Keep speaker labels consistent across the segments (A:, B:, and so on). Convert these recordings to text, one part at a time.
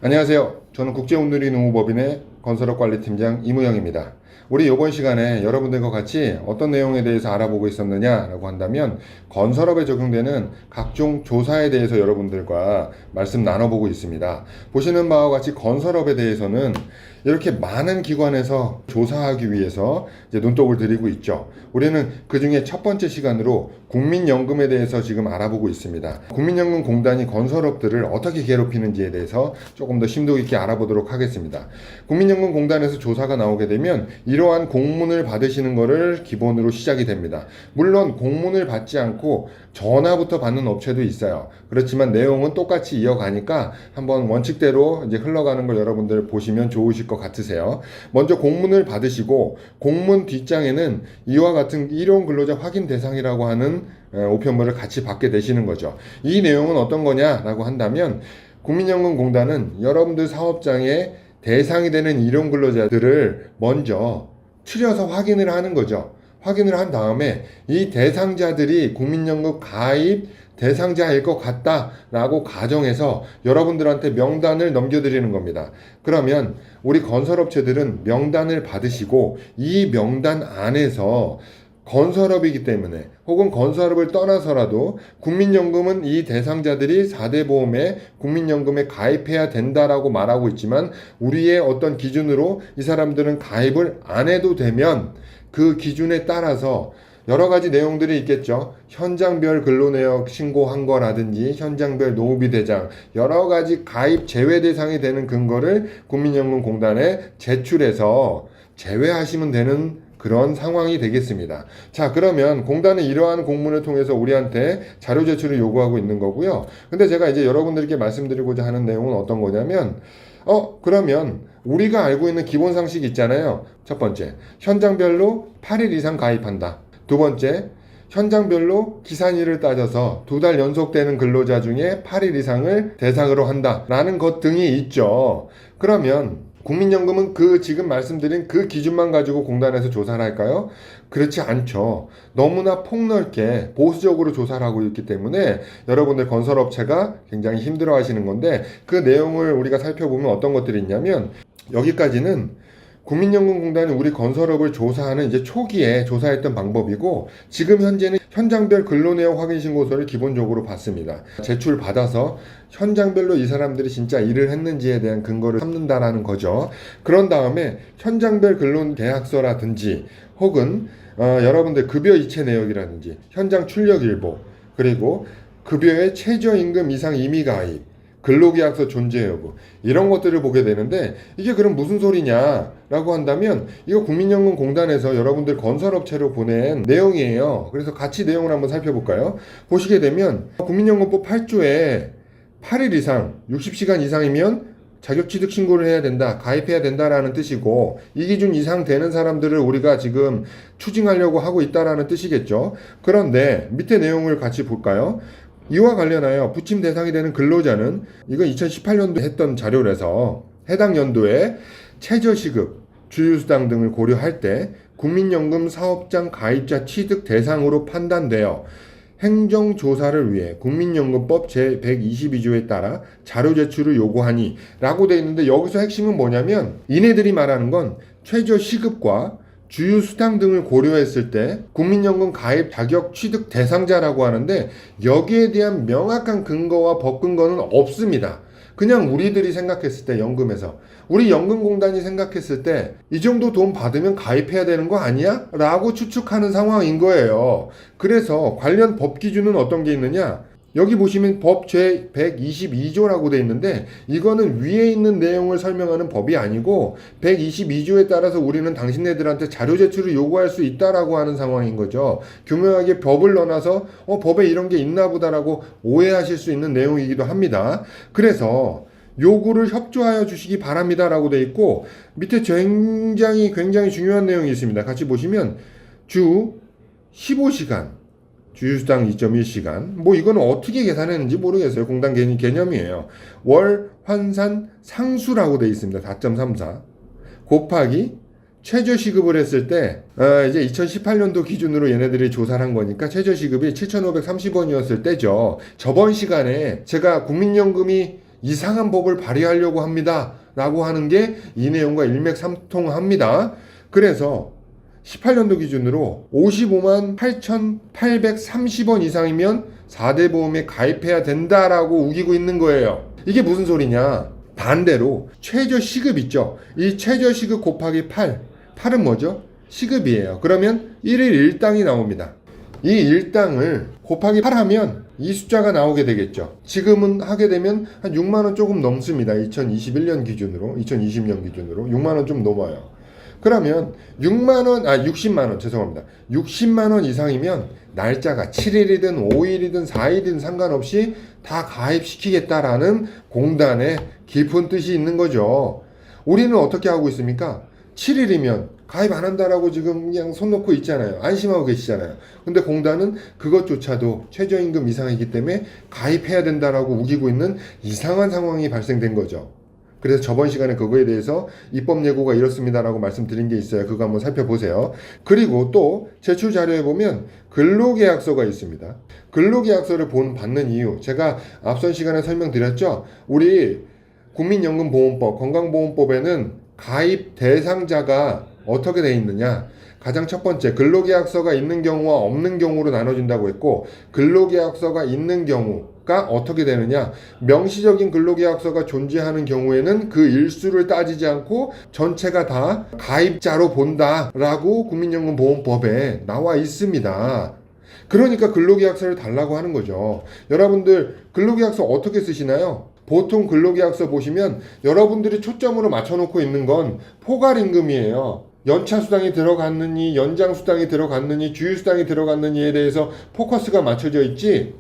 A: 안녕하세요. 저는 국제온누리농업법인의 건설업관리팀장 이무영입니다. 우리 이번 시간에 여러분들과 같이 어떤 내용에 대해서 알아보고 있었느냐라고 한다면 건설업에 적용되는 각종 조사에 대해서 여러분들과 말씀 나눠보고 있습니다. 보시는 바와 같이 건설업에 대해서는 이렇게 많은 기관에서 조사하기 위해서 이제 눈독을 들이고 있죠. 우리는 그 중에 첫 번째 시간으로 국민연금에 대해서 지금 알아보고 있습니다. 국민연금공단이 건설업들을 어떻게 괴롭히는지에 대해서 조금 더 심도 있게 알아보도록 하겠습니다. 국민연금공단에서 조사가 나오게 되면 이러한 공문을 받으시는 것을 기본으로 시작이 됩니다. 물론 공문을 받지 않고 전화부터 받는 업체도 있어요. 그렇지만 내용은 똑같이 이어가니까 한번 원칙대로 이제 흘러가는 걸 여러분들 보시면 좋으실 것 같으세요. 먼저 공문을 받으시고 공문 뒷장에는 이와 같은 일용 근로자 확인 대상이라고 하는 우편물을 같이 받게 되시는 거죠. 이 내용은 어떤 거냐라고 한다면 국민연금공단은 여러분들 사업장에 대상이 되는 일용 근로자들을 먼저 추려서 확인을 하는 거죠. 확인을 한 다음에 이 대상자들이 국민연금 가입 대상자일 것 같다라고 가정해서 여러분들한테 명단을 넘겨드리는 겁니다. 그러면 우리 건설업체들은 명단을 받으시고 이 명단 안에서 건설업이기 때문에 혹은 건설업을 떠나서라도 국민연금은 이 대상자들이 4대 보험에 국민연금에 가입해야 된다라고 말하고 있지만 우리의 어떤 기준으로 이 사람들은 가입을 안 해도 되면 그 기준에 따라서 여러 가지 내용들이 있겠죠. 현장별 근로내역 신고한 거라든지 현장별 노후비 대장 여러 가지 가입 제외 대상이 되는 근거를 국민연금공단에 제출해서 제외하시면 되는 그런 상황이 되겠습니다. 자, 그러면 공단은 이러한 공문을 통해서 우리한테 자료 제출을 요구하고 있는 거고요. 근데 제가 이제 여러분들께 말씀드리고자 하는 내용은 어떤 거냐면 그러면 우리가 알고 있는 기본 상식 있잖아요. 첫 번째, 현장별로 8일 이상 가입한다. 두 번째, 현장별로 기산일을 따져서 2달 연속되는 근로자 중에 8일 이상을 대상으로 한다라는 것 등이 있죠. 그러면 국민연금은 지금 말씀드린 그 기준만 가지고 공단에서 조사를 할까요? 그렇지 않죠. 너무나 폭넓게 보수적으로 조사를 하고 있기 때문에 여러분들 건설업체가 굉장히 힘들어 하시는 건데 그 내용을 우리가 살펴보면 어떤 것들이 있냐면 여기까지는 국민연금공단이 우리 건설업을 조사하는 이제 초기에 조사했던 방법이고 지금 현재는 현장별 근로내역 확인신고서를 기본적으로 받습니다. 제출받아서 현장별로 이 사람들이 진짜 일을 했는지에 대한 근거를 삼는다라는 거죠. 그런 다음에 현장별 근로계약서라든지 혹은 여러분들 급여 이체 내역이라든지 현장 출력일보 그리고 급여의 최저임금 이상 임의 가입 근로계약서 존재 여부 이런 것들을 보게 되는데 이게 그럼 무슨 소리냐라고 한다면 이거 국민연금공단에서 여러분들 건설업체로 보낸 내용이에요. 그래서 같이 내용을 한번 살펴볼까요? 보시게 되면 국민연금법 8조에 8일 이상 60시간 이상이면 자격취득 신고를 해야 된다, 가입해야 된다라는 뜻이고 이 기준 이상 되는 사람들을 우리가 지금 추징하려고 하고 있다라는 뜻이겠죠. 그런데 밑에 내용을 같이 볼까요? 이와 관련하여 부침 대상이 되는 근로자는 이건 2018년도에 했던 자료라서 해당 연도에 최저시급, 주휴수당 등을 고려할 때 국민연금 사업장 가입자 취득 대상으로 판단되어 행정조사를 위해 국민연금법 제122조에 따라 자료 제출을 요구하니 라고 되어 있는데 여기서 핵심은 뭐냐면 이네들이 말하는 건 최저시급과 주휴수당 등을 고려했을 때 국민연금 가입 자격 취득 대상자라고 하는데 여기에 대한 명확한 근거와 법 근거는 없습니다. 그냥 우리들이 생각했을 때 연금에서 우리 연금공단이 생각했을 때 이 정도 돈 받으면 가입해야 되는 거 아니야? 라고 추측하는 상황인 거예요. 그래서 관련 법 기준은 어떤 게 있느냐? 여기 보시면 법 제122조라고 돼 있는데 이거는 위에 있는 내용을 설명하는 법이 아니고 122조에 따라서 우리는 당신네들한테 자료 제출을 요구할 수 있다라고 하는 상황인 거죠. 교묘하게 법을 넣어놔서 법에 이런 게 있나 보다라고 오해하실 수 있는 내용이기도 합니다. 그래서 요구를 협조하여 주시기 바랍니다라고 돼 있고 밑에 굉장히 중요한 내용이 있습니다. 같이 보시면 주 15시간 주휴수당 2.1시간 뭐 이거는 어떻게 계산했는지 모르겠어요. 공단 개념이에요. 월 환산 상수라고 되어 있습니다. 4.34 곱하기 최저시급을 했을 때 이제 2018년도 기준으로 얘네들이 조사를 한 거니까 최저시급이 7,530원이었을 때죠. 저번 시간에 제가 국민연금이 이상한 법을 발의하려고 합니다. 라고 하는 게 이 내용과 일맥상통합니다. 그래서 18년도 기준으로 55만 8,830원 이상이면 4대 보험에 가입해야 된다라고 우기고 있는 거예요. 이게 무슨 소리냐? 반대로 최저 시급 있죠. 이 최저 시급 곱하기 8은 뭐죠? 시급이에요. 그러면 1일 1당이 나옵니다. 이 1당을 곱하기 8 하면 이 숫자가 나오게 되겠죠. 지금은 하게 되면 한 6만원 조금 넘습니다. 2021년 기준으로, 2020년 기준으로 6만원 좀 넘어요. 그러면 60만원 죄송합니다. 60만원 이상이면 날짜가 7일이든 5일이든 4일이든 상관없이 다 가입시키겠다라는 공단의 깊은 뜻이 있는 거죠. 우리는 어떻게 하고 있습니까? 7일이면 가입 안 한다라고 지금 그냥 손 놓고 있잖아요. 안심하고 계시잖아요. 근데 공단은 그것조차도 최저임금 이상이기 때문에 가입해야 된다라고 우기고 있는 이상한 상황이 발생된 거죠. 그래서 저번 시간에 그거에 대해서 입법 예고가 이렇습니다라고 말씀드린 게 있어요. 그거 한번 살펴보세요. 그리고 또 제출 자료에 보면 근로계약서가 있습니다. 근로계약서를 받는 이유, 제가 앞선 시간에 설명드렸죠. 우리 국민연금보험법, 건강보험법에는 가입 대상자가 어떻게 되어 있느냐, 가장 첫 번째 근로계약서가 있는 경우와 없는 경우로 나눠진다고 했고, 근로계약서가 있는 경우가 어떻게 되느냐, 명시적인 근로계약서가 존재하는 경우에는 그 일수를 따지지 않고 전체가 다 가입자로 본다라고 국민연금보험법에 나와 있습니다. 그러니까 근로계약서를 달라고 하는 거죠. 여러분들 근로계약서 어떻게 쓰시나요? 보통 근로계약서 보시면 여러분들이 초점으로 맞춰놓고 있는 건 포괄임금이에요. 연차수당이 들어갔느니, 연장수당이 들어갔느니, 주휴수당이 들어갔느니에 대해서 포커스가 맞춰져 있지,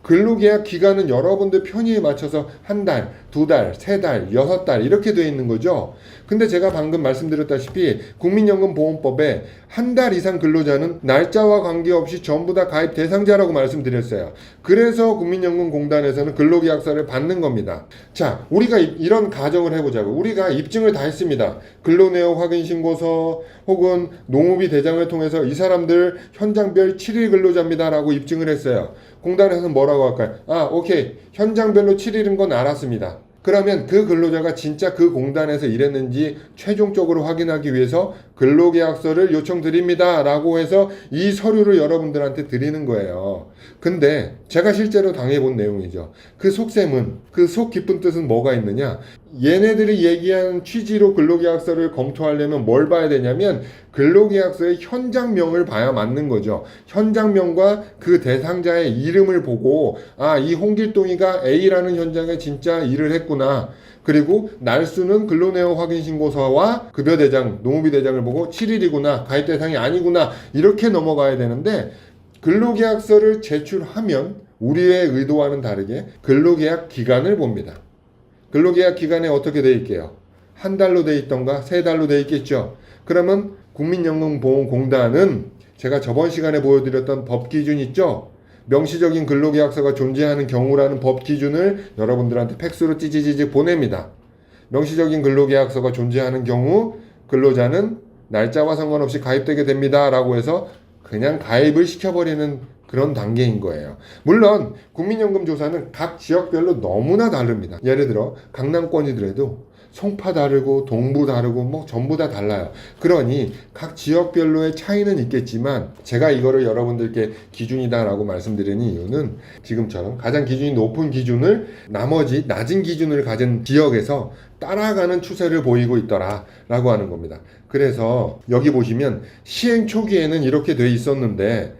A: 근로계약 기간은 여러분들 편의에 맞춰서 한 달, 두 달, 세 달, 6달 이렇게 되어 있는 거죠. 근데 제가 방금 말씀드렸다시피 국민연금보험법에 한 달 이상 근로자는 날짜와 관계없이 전부 다 가입 대상자라고 말씀드렸어요. 그래서 국민연금공단에서는 근로계약서를 받는 겁니다. 자, 우리가 이런 가정을 해보자고. 우리가 입증을 다 했습니다. 근로내역 확인신고서 혹은 농업이 대장을 통해서 이 사람들 현장별 7일 근로자입니다 라고 입증을 했어요. 공단에서는 뭐라고 할까요? 오케이. 현장별로 7일인 건 알았습니다. 그러면 그 근로자가 진짜 그 공단에서 일했는지 최종적으로 확인하기 위해서 근로계약서를 요청드립니다 라고 해서 이 서류를 여러분들한테 드리는 거예요. 근데 제가 실제로 당해본 내용이죠. 그 속셈은, 그 속 깊은 뜻은 뭐가 있느냐, 얘네들이 얘기한 취지로 근로계약서를 검토하려면 뭘 봐야 되냐면 근로계약서의 현장명을 봐야 맞는 거죠. 현장명과 그 대상자의 이름을 보고 이 홍길동이가 A라는 현장에 진짜 일을 했구나. 그리고 날수는 근로내역 확인신고서와 급여대장, 농업이대장을 보고 7일이구나, 가입 대상이 아니구나, 이렇게 넘어가야 되는데, 근로계약서를 제출하면 우리의 의도와는 다르게 근로계약 기간을 봅니다. 근로계약 기간에 어떻게 돼 있게요? 한 달로 돼 있던가 세 달로 돼 있겠죠. 그러면 국민연금보험공단은 제가 저번 시간에 보여드렸던 법 기준 있죠? 명시적인 근로계약서가 존재하는 경우라는 법 기준을 여러분들한테 팩스로 찌지지직 보냅니다. 명시적인 근로계약서가 존재하는 경우 근로자는 날짜와 상관없이 가입되게 됩니다 라고 해서 그냥 가입을 시켜버리는 그런 단계인 거예요. 물론 국민연금 조사는 각 지역별로 너무나 다릅니다. 예를 들어 강남권이더라도 송파 다르고 동부 다르고 뭐 전부 다 달라요. 그러니 각 지역별로의 차이는 있겠지만 제가 이거를 여러분들께 기준이다라고 말씀드리는 이유는 지금처럼 가장 기준이 높은 기준을 나머지 낮은 기준을 가진 지역에서 따라가는 추세를 보이고 있더라라고 하는 겁니다. 그래서 여기 보시면 시행 초기에는 이렇게 돼 있었는데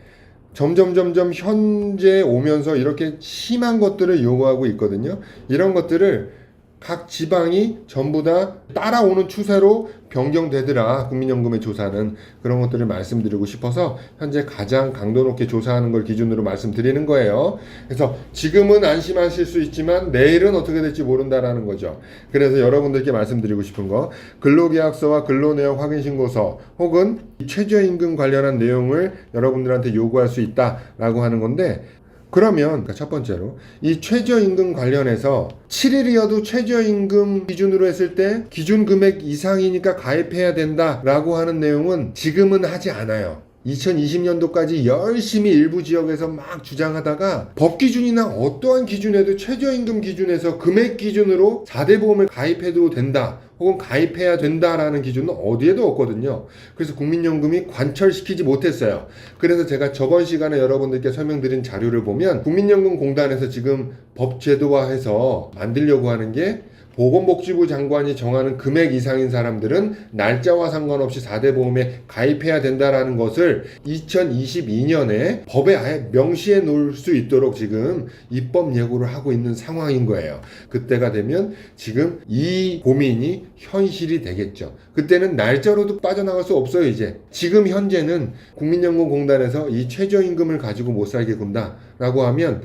A: 점점 현재 오면서 이렇게 심한 것들을 요구하고 있거든요. 이런 것들을 각 지방이 전부 다 따라오는 추세로 변경되더라. 국민연금의 조사는. 그런 것들을 말씀드리고 싶어서 현재 가장 강도 높게 조사하는 걸 기준으로 말씀드리는 거예요. 그래서 지금은 안심하실 수 있지만 내일은 어떻게 될지 모른다라는 거죠. 그래서 여러분들께 말씀드리고 싶은 거, 근로계약서와 근로내역 확인신고서 혹은 최저임금 관련한 내용을 여러분들한테 요구할 수 있다라고 하는 건데, 그러면 첫 번째로 이 최저임금 관련해서 7일이어도 최저임금 기준으로 했을 때 기준 금액 이상이니까 가입해야 된다라고 하는 내용은 지금은 하지 않아요. 2020년도까지 열심히 일부 지역에서 막 주장하다가 법 기준이나 어떠한 기준에도 최저임금 기준에서 금액 기준으로 4대 보험을 가입해도 된다 혹은 가입해야 된다라는 기준은 어디에도 없거든요. 그래서 국민연금이 관철시키지 못했어요. 그래서 제가 저번 시간에 여러분들께 설명드린 자료를 보면 국민연금공단에서 지금 법제도화해서 만들려고 하는 게 보건복지부 장관이 정하는 금액 이상인 사람들은 날짜와 상관없이 4대 보험에 가입해야 된다라는 것을 2022년에 법에 아예 명시해 놓을 수 있도록 지금 입법 예고를 하고 있는 상황인 거예요. 그때가 되면 지금 이 고민이 현실이 되겠죠. 그때는 날짜로도 빠져나갈 수 없어요. 이제 지금 현재는 국민연금공단에서 이 최저임금을 가지고 못 살게 군다라고 하면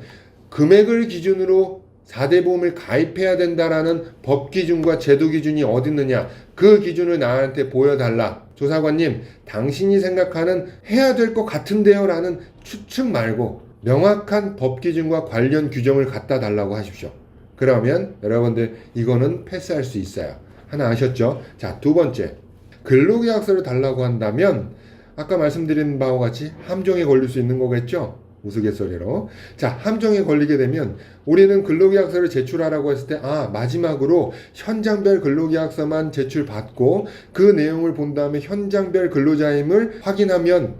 A: 금액을 기준으로 4대 보험을 가입해야 된다라는 법 기준과 제도 기준이 어디 있느냐, 그 기준을 나한테 보여달라. 조사관님, 당신이 생각하는 해야 될 것 같은데요 라는 추측 말고 명확한 법 기준과 관련 규정을 갖다 달라고 하십시오. 그러면 여러분들 이거는 패스할 수 있어요. 하나 아셨죠? 자, 두 번째, 근로계약서를 달라고 한다면 아까 말씀드린 바와 같이 함정에 걸릴 수 있는 거겠죠? 우스갯소리로. 자, 함정에 걸리게 되면 우리는 근로계약서를 제출하라고 했을 때 마지막으로 현장별 근로계약서만 제출받고 그 내용을 본 다음에 현장별 근로자임을 확인하면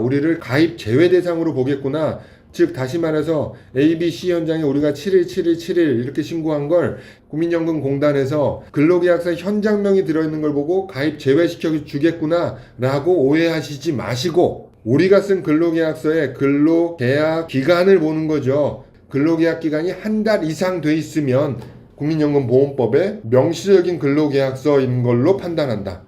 A: 우리를 가입 제외 대상으로 보겠구나. 즉 다시 말해서 A, B, C 현장에 우리가 7일, 7일, 7일 이렇게 신고한 걸 국민연금공단에서 근로계약서 현장명이 들어있는 걸 보고 가입 제외시켜 주겠구나 라고 오해하시지 마시고, 우리가 쓴 근로계약서에 근로계약 기간을 보는 거죠. 근로계약 기간이 한 달 이상 돼 있으면 국민연금보험법에 명시적인 근로계약서인 걸로 판단한다.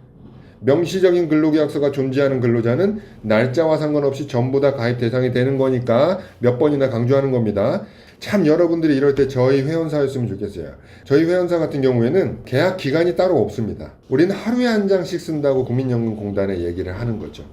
A: 명시적인 근로계약서가 존재하는 근로자는 날짜와 상관없이 전부 다 가입 대상이 되는 거니까 몇 번이나 강조하는 겁니다. 참 여러분들이 이럴 때 저희 회원사였으면 좋겠어요. 저희 회원사 같은 경우에는 계약 기간이 따로 없습니다. 우리는 하루에 한 장씩 쓴다고 국민연금공단에 얘기를 하는 거죠.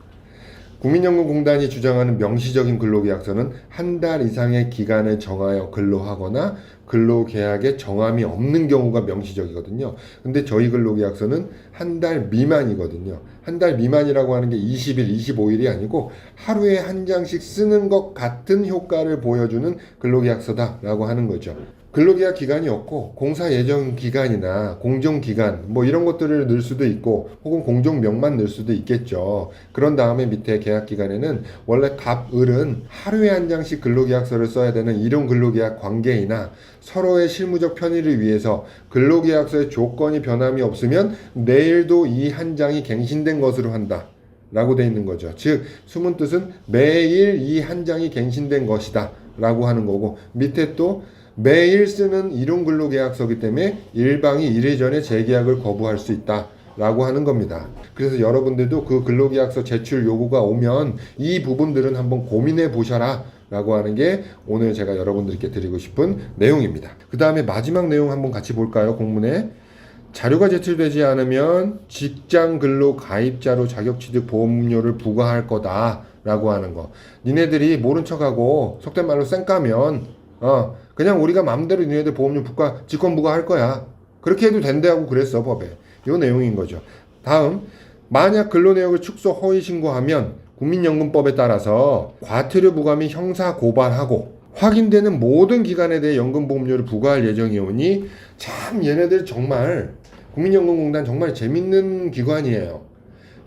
A: 국민연금공단이 주장하는 명시적인 근로계약서는 한 달 이상의 기간을 정하여 근로하거나 근로계약에 정함이 없는 경우가 명시적이거든요. 근데 저희 근로계약서는 한 달 미만이거든요. 한 달 미만이라고 하는 게 20일, 25일이 아니고 하루에 한 장씩 쓰는 것 같은 효과를 보여주는 근로계약서다라고 하는 거죠. 근로계약 기간이 없고 공사 예정 기간이나 공정 기간 뭐 이런 것들을 넣을 수도 있고 혹은 공정명만 넣을 수도 있겠죠. 그런 다음에 밑에 계약 기간에는 원래 갑을은 하루에 한 장씩 근로계약서를 써야 되는 이런 근로계약 관계이나 서로의 실무적 편의를 위해서 근로계약서의 조건이 변함이 없으면 내일도 이 한 장이 갱신된 것으로 한다 라고 되어 있는 거죠. 즉 숨은 뜻은 매일 이 한 장이 갱신된 것이다 라고 하는 거고, 밑에 또 매일 쓰는 이론 근로계약서이기 때문에 일방이 이래전에 재계약을 거부할 수 있다 라고 하는 겁니다. 그래서 여러분들도 그 근로계약서 제출 요구가 오면 이 부분들은 한번 고민해 보셔라 라고 하는 게 오늘 제가 여러분들께 드리고 싶은 내용입니다. 그 다음에 마지막 내용 한번 같이 볼까요? 공문에 자료가 제출되지 않으면 직장 근로 가입자로 자격취득 보험료를 부과할 거다 라고 하는 거. 니네들이 모른 척하고 속된 말로 쌩까면 그냥 우리가 마음대로 니네들 보험료 직권 부과할 거야. 그렇게 해도 된다고 그랬어 법에. 요 내용인 거죠. 다음, 만약 근로 내역을 축소 허위 신고하면 국민연금법에 따라서 과태료 부과 및 형사 고발하고 확인되는 모든 기간에 대해 연금보험료를 부과할 예정이오니 참 얘네들 정말 국민연금공단 정말 재밌는 기관이에요.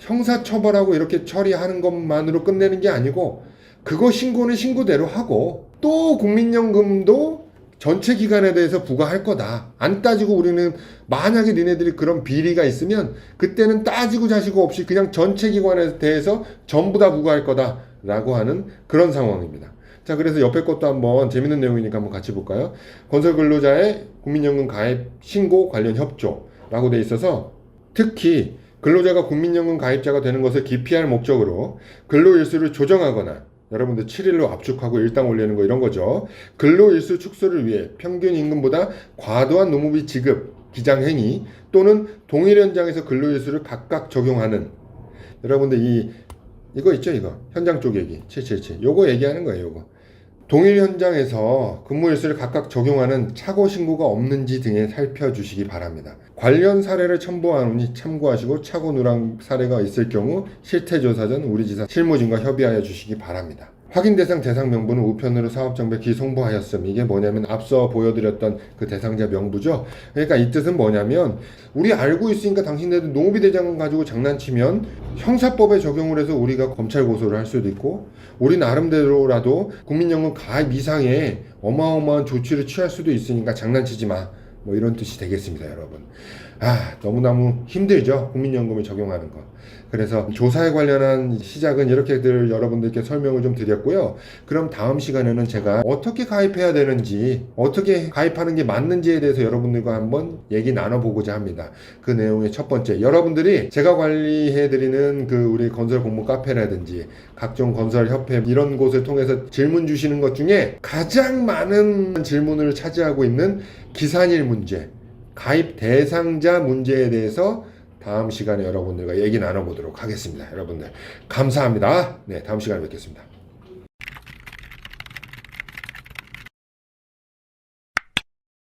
A: 형사처벌하고 이렇게 처리하는 것만으로 끝내는 게 아니고 그거 신고는 신고대로 하고 또 국민연금도 전체 기간에 대해서 부과할 거다. 안 따지고 우리는 만약에 니네들이 그런 비리가 있으면 그때는 따지고 자시고 없이 그냥 전체 기관에 대해서 전부 다 부과할 거다 라고 하는 그런 상황입니다. 자, 그래서 옆에 것도 한번 재밌는 내용이니까 한번 같이 볼까요? 건설근로자의 국민연금 가입 신고 관련 협조라고 돼 있어서 특히 근로자가 국민연금 가입자가 되는 것을 기피할 목적으로 근로일수를 조정하거나 여러분들 7일로 압축하고 일당 올리는 거 이런 거죠. 근로일수 축소를 위해 평균 임금보다 과도한 노무비 지급, 기장행위 또는 동일 현장에서 근로일수를 각각 적용하는, 여러분들 이거 있죠? 이거 현장 쪼개기 777 요거 얘기하는 거예요. 요거 동일 현장에서 근무일수를 각각 적용하는 착오 신고가 없는지 등에 살펴주시기 바랍니다. 관련 사례를 첨부하노니 참고하시고 착오 누락 사례가 있을 경우 실태조사 전 우리 지사 실무진과 협의하여 주시기 바랍니다. 확인 대상 명부는 우편으로 사업정보에 기송부하였음. 이게 뭐냐면 앞서 보여드렸던 그 대상자 명부죠. 그러니까 이 뜻은 뭐냐면 우리 알고 있으니까 당신네들 노무비 대장 가지고 장난치면 형사법에 적용을 해서 우리가 검찰 고소를 할 수도 있고 우리 나름대로라도 국민연금 가입 이상의 어마어마한 조치를 취할 수도 있으니까 장난치지 마. 뭐 이런 뜻이 되겠습니다, 여러분. 너무너무 힘들죠, 국민연금을 적용하는 거. 그래서 조사에 관련한 시작은 이렇게들 여러분들께 설명을 좀 드렸고요. 그럼 다음 시간에는 제가 어떻게 가입해야 되는지, 어떻게 가입하는 게 맞는지에 대해서 여러분들과 한번 얘기 나눠보고자 합니다. 그 내용의 첫 번째, 여러분들이 제가 관리해드리는 그 우리 건설 공모 카페라든지 각종 건설 협회 이런 곳을 통해서 질문 주시는 것 중에 가장 많은 질문을 차지하고 있는 기산일 문제, 가입 대상자 문제에 대해서 다음 시간에 여러분들과 얘기 나눠보도록 하겠습니다. 여러분들 감사합니다. 네, 다음 시간에 뵙겠습니다.